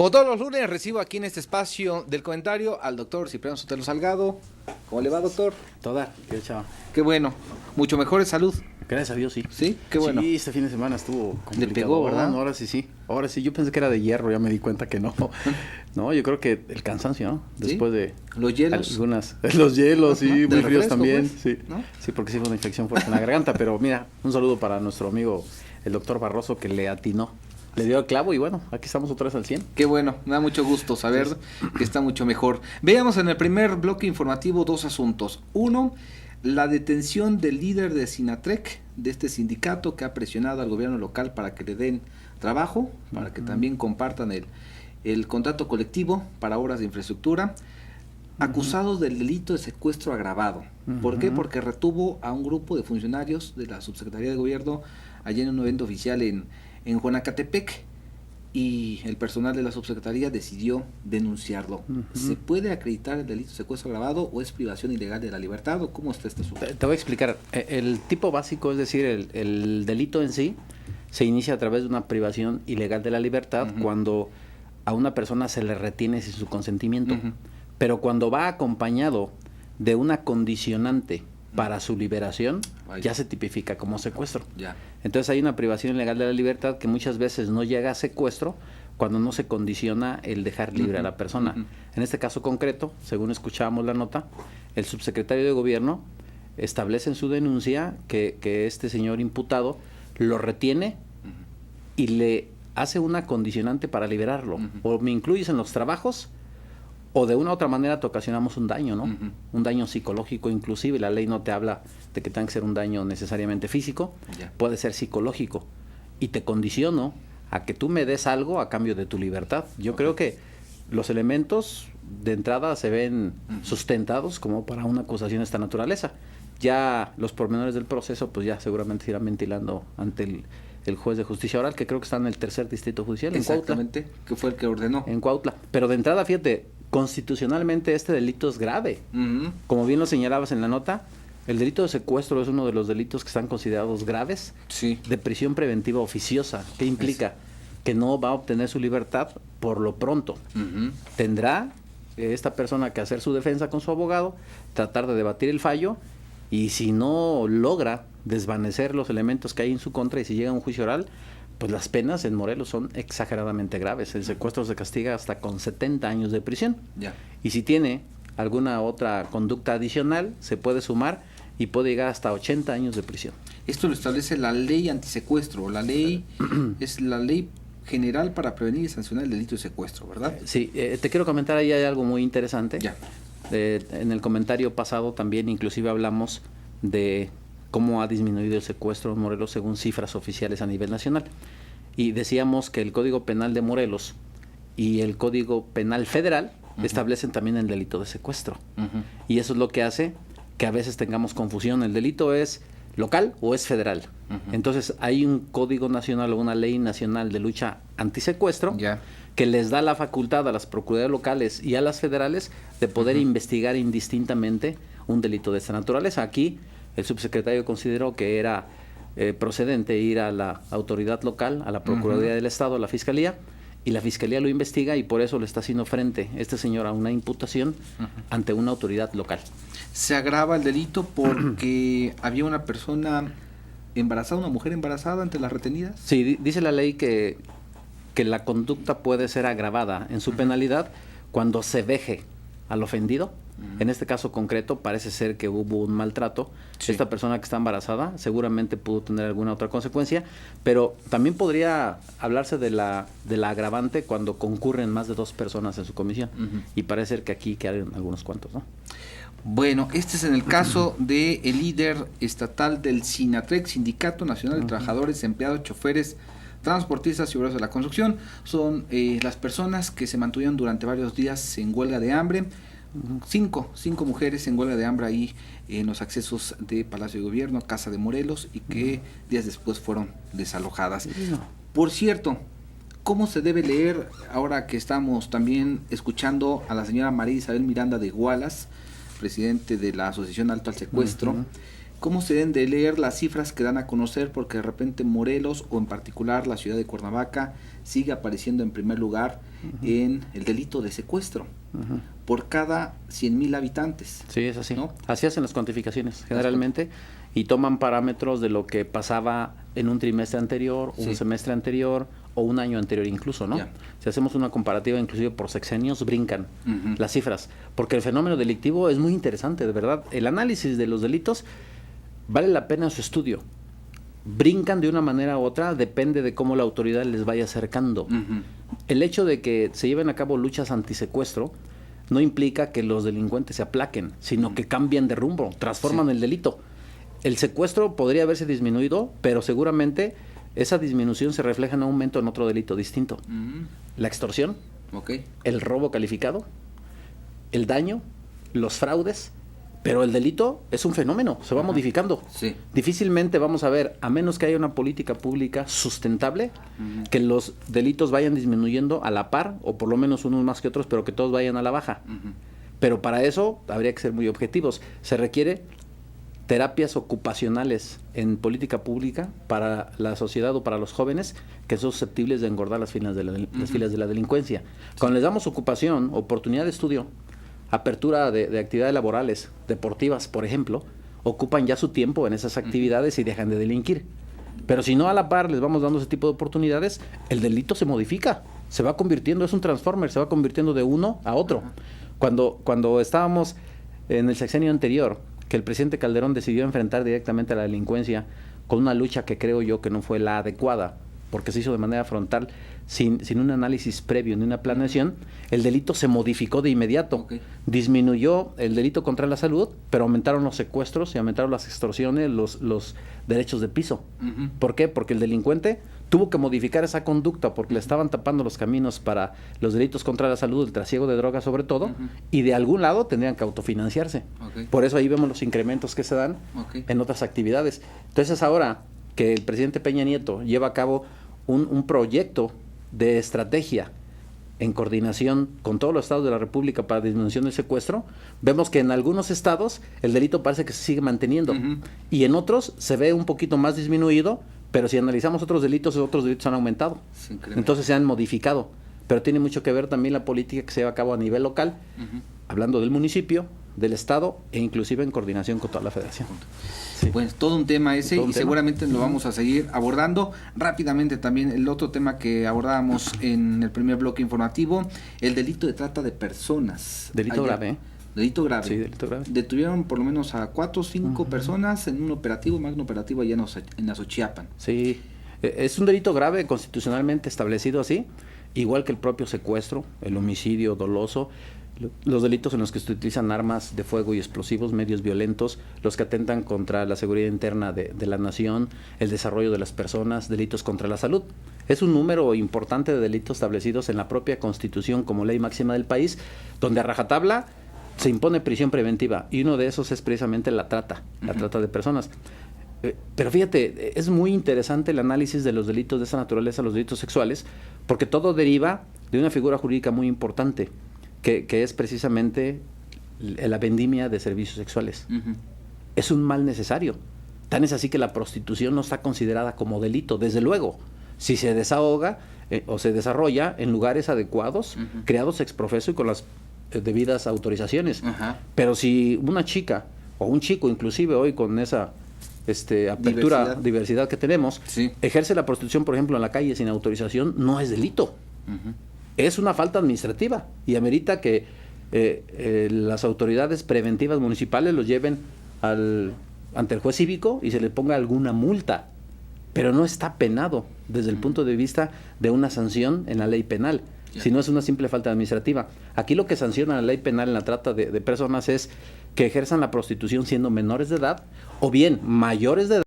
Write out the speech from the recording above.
Como todos los lunes, recibo aquí en este espacio del comentario al doctor Cipriano Sotelo Salgado. ¿Cómo le va, doctor? Toda, qué chava. Qué bueno. Mucho mejor de salud. Gracias a Dios, sí. ¿Sí? Qué bueno. Sí, este fin de semana estuvo complicado. Le pegó, ¿verdad? No, ahora sí, sí. Ahora sí, yo pensé que era de hierro, ya me di cuenta que no. No, yo creo que el cansancio, ¿no? ¿Sí? Después de... Los hielos. Los hielos, sí, Del muy fríos refresco, también. pues, Sí, ¿no? sí, porque sí fue una infección fuerte en la garganta. Pero mira, un saludo para nuestro amigo, el doctor Barroso, que le atinó. Le dio el clavo y bueno, aquí estamos otra vez al 100. Qué bueno, me da mucho gusto saber que está mucho mejor. Veamos en el primer bloque informativo dos asuntos. Uno, la detención del líder de Sinatrec, de este sindicato que ha presionado al gobierno local para que le den trabajo, para que también compartan el contrato colectivo para obras de infraestructura, acusados del delito de secuestro agravado. ¿Por qué? Porque retuvo a un grupo de funcionarios de la Subsecretaría de Gobierno allá en un evento oficial en Juanacatepec, y el personal de la subsecretaría decidió denunciarlo. ¿Se puede acreditar el delito de secuestro agravado o es privación ilegal de la libertad o cómo está este asunto? Te voy a explicar. El tipo básico, es decir, el delito en sí, se inicia a través de una privación ilegal de la libertad cuando a una persona se le retiene sin su consentimiento. Pero cuando va acompañado de una condicionante para su liberación, ya se tipifica como secuestro. Ya. Entonces hay una privación ilegal de la libertad que muchas veces no llega a secuestro cuando no se condiciona el dejar libre a la persona. En este caso concreto, según escuchábamos la nota, el subsecretario de Gobierno establece en su denuncia que este señor imputado lo retiene y le hace una condicionante para liberarlo. O me incluyes en los trabajos, o de una u otra manera te ocasionamos un daño, ¿no? Un daño psicológico inclusive. La ley no te habla de que tenga que ser un daño necesariamente físico, puede ser psicológico. Y te condiciono a que tú me des algo a cambio de tu libertad. Yo creo que los elementos de entrada se ven sustentados como para una acusación de esta naturaleza. Ya los pormenores del proceso, pues ya seguramente se irán ventilando ante el juez de justicia oral, que creo que está en el 3er distrito judicial, en Cuautla. Exactamente, que fue el que ordenó. En Cuautla. Pero de entrada, fíjate, constitucionalmente este delito es grave. Como bien lo señalabas en la nota, el delito de secuestro es uno de los delitos que están considerados graves, de prisión preventiva oficiosa. ¿Qué implica? Que no va a obtener su libertad por lo pronto. Tendrá esta persona que hacer su defensa con su abogado, tratar de debatir el fallo, y si no logra desvanecer los elementos que hay en su contra y si llega a un juicio oral, pues las penas en Morelos son exageradamente graves. El secuestro se castiga hasta con 70 años de prisión. Y si tiene alguna otra conducta adicional, se puede sumar y puede llegar hasta 80 años de prisión. Esto lo establece la ley antisecuestro. La ley es la ley general para prevenir y sancionar el delito de secuestro, ¿verdad? Sí, te quiero comentar, ahí hay algo muy interesante. En el comentario pasado también inclusive hablamos de cómo ha disminuido el secuestro en Morelos según cifras oficiales a nivel nacional. Y decíamos que el Código Penal de Morelos y el Código Penal Federal establecen también el delito de secuestro. Y eso es lo que hace que a veces tengamos confusión. ¿El delito es local o es federal? Entonces hay un código nacional o una ley nacional de lucha antisecuestro que les da la facultad a las procuradurías locales y a las federales de poder investigar indistintamente un delito de esta naturaleza. Aquí el subsecretario consideró que era procedente ir a la autoridad local, a la Procuraduría del Estado, a la Fiscalía, y la Fiscalía lo investiga y por eso le está haciendo frente este señor a una imputación ante una autoridad local. Se agrava el delito porque había una persona embarazada, una mujer embarazada entre las retenidas. Sí, dice la ley que la conducta puede ser agravada en su penalidad cuando se veje al ofendido. En este caso concreto parece ser que hubo un maltrato. Esta persona que está embarazada seguramente pudo tener alguna otra consecuencia, pero también podría hablarse de la agravante cuando concurren más de 2 personas en su comisión. Y parece ser que aquí quedan algunos cuantos, ¿no? Bueno, este es en el caso de el líder estatal del Sinatrec, Sindicato Nacional de Trabajadores, Empleados, Choferes, Transportistas y Obreros de la Construcción. Son las personas que se mantuvieron durante varios días en huelga de hambre. Cinco mujeres en huelga de hambre ahí en los accesos de Palacio de Gobierno, Casa de Morelos, y que días después fueron desalojadas. Por cierto, ¿cómo se debe leer, ahora que estamos también escuchando a la señora María Isabel Miranda de Gualas, presidente de la Asociación Alto al Secuestro, cómo se deben de leer las cifras que dan a conocer? Porque de repente Morelos, o en particular la ciudad de Cuernavaca, sigue apareciendo en primer lugar en el delito de secuestro por cada 100,000 habitantes. Sí, es así. ¿No? Así hacen las cuantificaciones generalmente y toman parámetros de lo que pasaba en un trimestre anterior, un semestre anterior o un año anterior incluso, ¿no? Si hacemos una comparativa inclusive por sexenios, brincan las cifras, porque el fenómeno delictivo es muy interesante, de verdad. El análisis de los delitos vale la pena su estudio. Brincan de una manera u otra, depende de cómo la autoridad les vaya acercando. El hecho de que se lleven a cabo luchas antisecuestro no implica que los delincuentes se aplaquen, sino que cambian de rumbo, transforman el delito. El secuestro podría haberse disminuido, pero seguramente esa disminución se refleja en un aumento en otro delito distinto. La extorsión, el robo calificado, el daño, los fraudes, pero el delito es un fenómeno, se va modificando. Difícilmente vamos a ver, a menos que haya una política pública sustentable, que los delitos vayan disminuyendo a la par, o por lo menos unos más que otros, pero que todos vayan a la baja. Pero para eso habría que ser muy objetivos. Se requiere terapias ocupacionales en política pública para la sociedad o para los jóvenes que son susceptibles de engordar las filas de la delincuencia. Cuando les damos ocupación, oportunidad de estudio, apertura de actividades laborales, deportivas, por ejemplo, ocupan ya su tiempo en esas actividades y dejan de delinquir. Pero si no a la par les vamos dando ese tipo de oportunidades, el delito se modifica, se va convirtiendo, es un transformer, se va convirtiendo de uno a otro. Cuando estábamos en el sexenio anterior, que el presidente Calderón decidió enfrentar directamente a la delincuencia con una lucha que creo yo que no fue la adecuada, porque se hizo de manera frontal, sin un análisis previo ni una planeación, el delito se modificó de inmediato. Disminuyó el delito contra la salud, pero aumentaron los secuestros y aumentaron las extorsiones, los derechos de piso. ¿Por qué? Porque el delincuente tuvo que modificar esa conducta porque le estaban tapando los caminos para los delitos contra la salud, el trasiego de drogas sobre todo, y de algún lado tendrían que autofinanciarse. Por eso ahí vemos los incrementos que se dan en otras actividades. Entonces ahora que el presidente Peña Nieto lleva a cabo un proyecto de estrategia en coordinación con todos los estados de la República para disminución del secuestro, vemos que en algunos estados el delito parece que se sigue manteniendo y en otros se ve un poquito más disminuido, pero si analizamos otros delitos han aumentado. Entonces se han modificado, pero tiene mucho que ver también la política que se lleva a cabo a nivel local, hablando del municipio, del estado e inclusive en coordinación con toda la federación. Pues todo un tema ese y seguramente lo vamos a seguir abordando rápidamente. También el otro tema que abordábamos en el primer bloque informativo, el delito de trata de personas. Delito grave, ¿eh? Delito grave. Sí, delito grave. Detuvieron por lo menos a 4 o 5 personas en un operativo, magno operativo allá en Azochiapan. Sí, es un delito grave constitucionalmente establecido así, igual que el propio secuestro, el homicidio doloso, los delitos en los que se utilizan armas de fuego y explosivos, medios violentos, los que atentan contra la seguridad interna de la nación, el desarrollo de las personas, delitos contra la salud. Es un número importante de delitos establecidos en la propia Constitución como ley máxima del país, donde a rajatabla se impone prisión preventiva y uno de esos es precisamente la trata de personas. Pero fíjate, es muy interesante el análisis de los delitos de esa naturaleza, los delitos sexuales, porque todo deriva de una figura jurídica muy importante, que es precisamente la vendimia de servicios sexuales. Es un mal necesario. Tan es así que la prostitución no está considerada como delito, desde luego, si se desahoga o se desarrolla en lugares adecuados, creados ex profeso y con las debidas autorizaciones. Pero si una chica o un chico, inclusive hoy con esa apertura, diversidad que tenemos, ejerce la prostitución, por ejemplo, en la calle sin autorización, no es delito. Es una falta administrativa y amerita que las autoridades preventivas municipales los lleven ante el juez cívico y se le ponga alguna multa, pero no está penado desde el punto de vista de una sanción en la ley penal, sino es una simple falta administrativa. Aquí lo que sanciona la ley penal en la trata de personas es que ejerzan la prostitución siendo menores de edad o bien mayores de edad